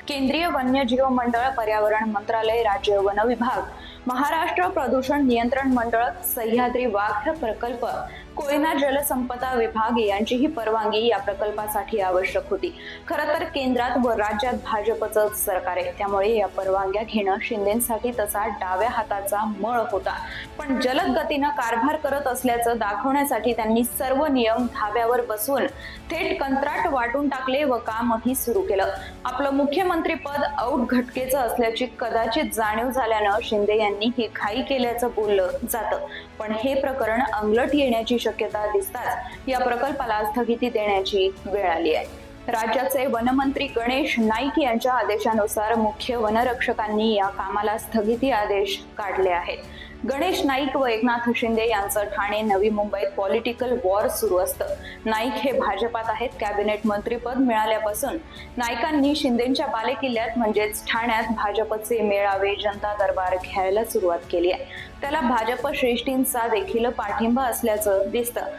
केंद्रीय वन्यजीव मंडळ, पर्यावरण मंत्रालय, राज्य वन विभाग, महाराष्ट्र प्रदूषण नियंत्रण मंडळ, सह्याद्री वाघ प्रकल्प, कोयना जलसंपदा विभाग यांचीही परवानगी या प्रकल्पासाठी आवश्यक होती। खरं तर केंद्रात व राज्यात भाजपचं सरकार आहे, त्यामुळे या परवानग्या घेणं शिंदेंसाठी तसा डाव्या हाताचा मळ होता। पण जलद गतीनं कारभार करत असल्याचं दाखवण्यासाठी त्यांनी सर्व नियम धाब्यावर बसवून थेट कंत्राट वाटून टाकले व कामही सुरू केलं। आपलं मुख्यमंत्रीपद औट घटकेचं असल्याची कदाचित जाणीव झाल्यानं शिंदे यांनी ही घाई केल्याचं बोललं जातं। पण हे प्रकरण अंगलट येण्याची शक्यता दिसताच या प्रकल्पाला स्थगिती देण्याची वेळ आली आहे। राज्याचे वनमंत्री गणेश नाईक यांच्या आदेशानुसार मुख्य वनरक्षकांनी या कामाला स्थगिती आदेश काढले आहेत। गणेश नाईक व एकनाथ शिंदे यांचं ठाणे नवी मुंबईत पॉलिटिकल वॉर सुरू असतं। नाईक हे भाजपात आहेत। कॅबिनेट मंत्रीपद मिळाल्यापासून नाईकांनी शिंदेंच्या बालेकिल्ल्यात म्हणजेच ठाण्यात भाजपचे मेळावे, जनता दरबार घ्यायला सुरुवात केली आहे। त्याला भाजप श्रेष्ठींचा देखील पाठिंबा असल्याचं दिसतं।